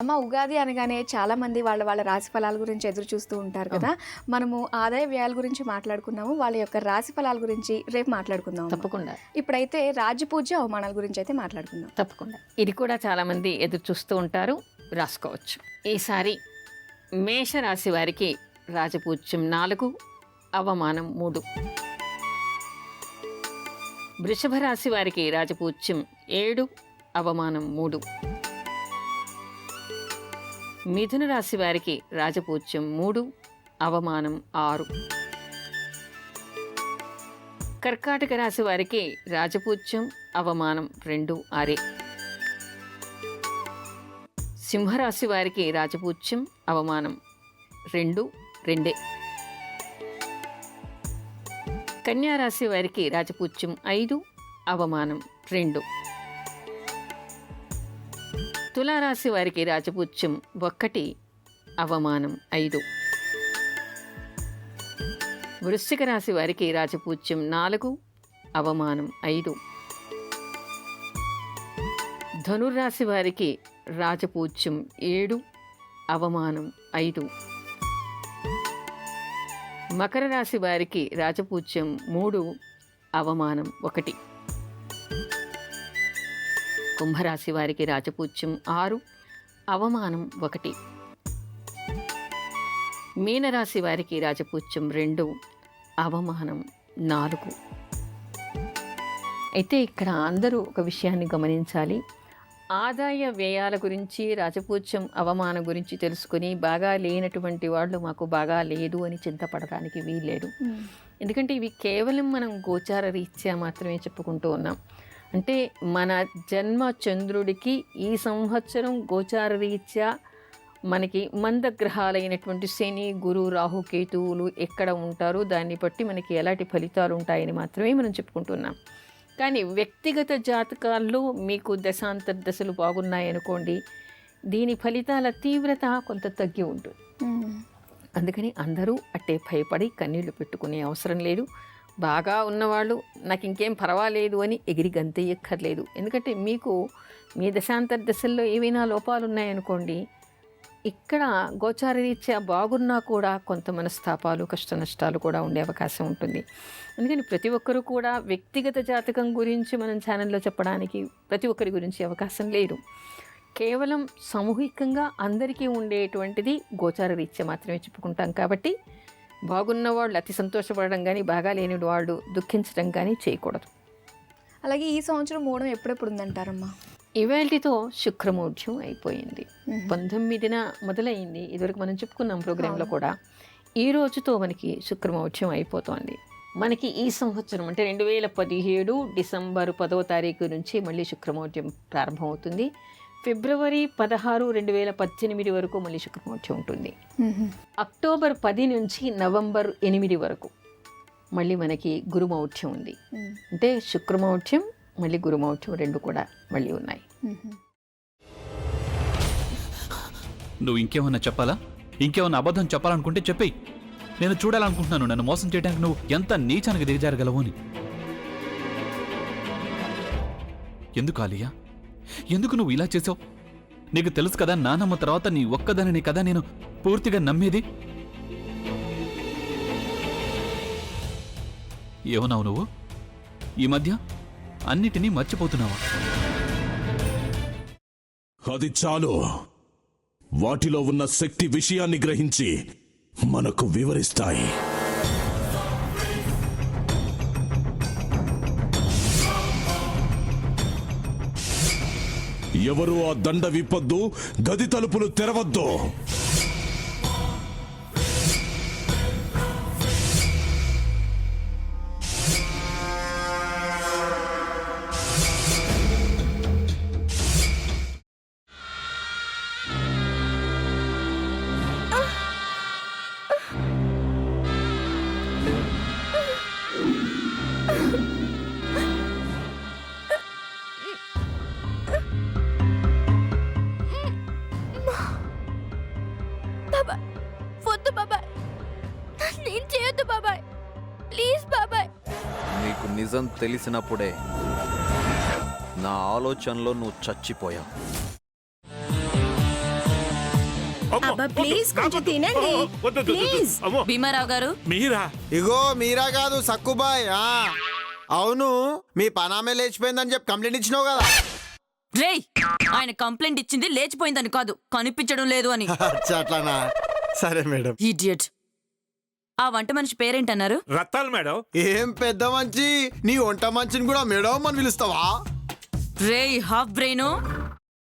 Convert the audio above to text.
అమ్మ ఉగాది అనగానే చాలా మంది వాళ్ళ రాశి ఫలాల గురించి ఎదురు చూస్తూ ఉంటారు కదా. మనము ఆదాయ వ్యయాల గురించి మాట్లాడుకున్నాము, వాళ్ళ యొక్క రాశి ఫలాల గురించి రేపు మాట్లాడుకుందాం తప్పకుండా. ఇప్పుడైతే రాజపూజ అవమానాల గురించి అయితే మాట్లాడుకుందాం. తప్పకుండా. ఇది కూడా చాలా మంది ఎదురు చూస్తూ ఉంటారు, రాసుకోవచ్చు. ఈసారి మేషరాశి వారికి రాజపూజ్యం 4, అవమానం 3. వృషభ రాశి వారికి రాజపూజ్యం 7, అవమానం 3. మిథున రాశి వారికి రాజపూజ్యం 3, అవమానం 6. కర్కాటక రాశి వారికి రాజపూజ్యం, అవమానం 2, 6. సింహరాశి వారికి రాజపూజ్యం, అవమానం 2, 2. కన్యా రాశి వారికి రాజపూజ్యం 5, అవమానం 2. తులారాశి వారికి రాజపూజ్యం 1, అవమానం 5. వృశ్చిక రాశి వారికి రాజపూజ్యం 4, అవమానం 5. ధనుర్రాశి వారికి రాజపూజ్యం 7, అవమానం 5. మకర రాశి వారికి రాజపూజ్యం 3, అవమానం 1. కుంభరాశి వారికి రాజపూజ్యం 6, అవమానం 1. మీనరాశి వారికి రాజపూజ్యం 2, అవమానం 4. అయితే ఇక్కడ అందరూ ఒక విషయాన్ని గమనించాలి. ఆదాయ వ్యయాల గురించి, రాజపూజ్యం అవమానం గురించి తెలుసుకుని బాగా లేనటువంటి వాళ్ళు మాకు బాగా లేదు అని చింతపడడానికి వీల్లేదు. ఎందుకంటే ఇవి కేవలం మనం గోచార రీత్యా మాత్రమే చెప్పుకుంటూ ఉన్నాం. అంటే మన జన్మ చంద్రుడికి ఈ సంవత్సరం గోచార రీత్యా మనకి మందగ్రహాలైనటువంటి శని, గురు, రాహు, కేతువులు ఎక్కడ ఉంటారో దాన్ని బట్టి మనకి ఎలాంటి ఫలితాలు ఉంటాయని మాత్రమే మనం చెప్పుకుంటున్నాం. కానీ వ్యక్తిగత జాతకాల్లో మీకు దశాంతర్దశలు బాగున్నాయనుకోండి, దీని ఫలితాల తీవ్రత కొంత తగ్గి ఉంటుంది. అందుకని అందరూ అట్టే భయపడి కన్నీళ్లు పెట్టుకునే అవసరం లేదు. బాగా ఉన్నవాళ్ళు నాకు ఇంకేం పర్వాలేదు అని ఎగిరి గంతెయ్యక్కర్లేదు. ఎందుకంటే మీకు మీ దశాంతర్దశల్లో ఏవైనా లోపాలు ఉన్నాయనుకోండి, ఇక్కడ గోచార రీత్యా బాగున్నా కూడా కొంత మనస్తాపాలు, కష్ట నష్టాలు కూడా ఉండే అవకాశం ఉంటుంది. అందుకని ప్రతి ఒక్కరూ కూడా వ్యక్తిగత జాతకం గురించి మనం ఛానల్లో చెప్పడానికి ప్రతి ఒక్కరి గురించి అవకాశం లేదు. కేవలం సామూహికంగా అందరికీ ఉండేటువంటిది గోచార రీత్యా మాత్రమే చెప్పుకుంటాం. కాబట్టి బాగున్న వాళ్ళు అతి సంతోషపడడం కానీ, బాగా లేని వాళ్ళు దుఃఖించడం కానీ చేయకూడదు. అలాగే ఈ సంవత్సరం మూడం ఎప్పుడెప్పుడు ఉందంటారమ్మా? ఇవాల్టితో శుక్రమౌఢ్యం అయిపోయింది. 19న మొదలైంది. ఇదివరకు మనం చెప్పుకున్నాం ప్రోగ్రాంలో కూడా. ఈ రోజుతో మనకి శుక్రమౌఢ్యం అయిపోతోంది. మనకి ఈ సంవత్సరం అంటే 2017 డిసెంబర్ 10వ తారీఖు నుంచి మళ్ళీ శుక్రమౌఢ్యం ప్రారంభమవుతుంది. ఫిబ్రవరి 16, 2018 వరకు మళ్ళీ శుక్రమౌఢ్యం ఉంటుంది. అక్టోబర్ 10 నుంచి నవంబర్ 8 వరకు మళ్ళీ మనకి గురుమౌఢ్యం ఉంది. అంటే శుక్రమౌఢ్యం మళ్ళీ గురుమౌఢ్యం రెండు కూడా మళ్ళీ ఉన్నాయి. నువ్వు ఇంకేమన్నా చెప్పాలా? ఇంకేమన్నా అబద్ధం చెప్పాలనుకుంటే చెప్పేయి. నేను చూడాలనుకుంటున్నాను నన్ను మోసం చేయడానికి నువ్వు ఎంత నీచానికి దిగజారగలవు అని. ఎందుకు ఆలియా, ఎందుకు నువ్వు ఇలా చేసావు? నీకు తెలుసు కదా నానమ్మ తర్వాత నీ ఒక్కదానిని కదా నేను పూర్తిగా నమ్మేది. ఏమన్నావు నువ్వు? ఈ మధ్య అన్నిటినీ మర్చిపోతున్నావా? అది చాలు. వాటిలో ఉన్న శక్తి విషయాన్ని గ్రహించి మనకు వివరిస్తాయి. ఎవరు ఆ దండ విప్పొద్దు, గది తలుపులు తెరవద్దు. నీకు నిజం తెలిసినప్పుడే నా ఆలోచనలో నువ్వు చచ్చిపోయావు. అబ్బా ప్లీజ్ కొంచెం తినండి ప్లీజ్. భీమారావు గారు మీరా? ఇగో మీరా కాదు సక్కుబాయ్. అవును, మీ పనామే లేచిపోయిందని చెప్పి కంప్లైంట్ ఇచ్చినావు కదా. రేయ్, ఆయన కంప్లైంట్ ఇచ్చింది లేచిపోయిందని కాదు, కనిపించడం లేదు అని. అట్లానా? సరే మేడం. ఇడియట్. ఆ వంట మనిషి పేరేంటన్నారు? రత్తాలు మేడం. ఏం పెద్ద మంచి, నీ వంట మంచిని కూడా మేడం అని పిలుస్తావా? రేయ్ హాఫ్ బ్రెయిన్,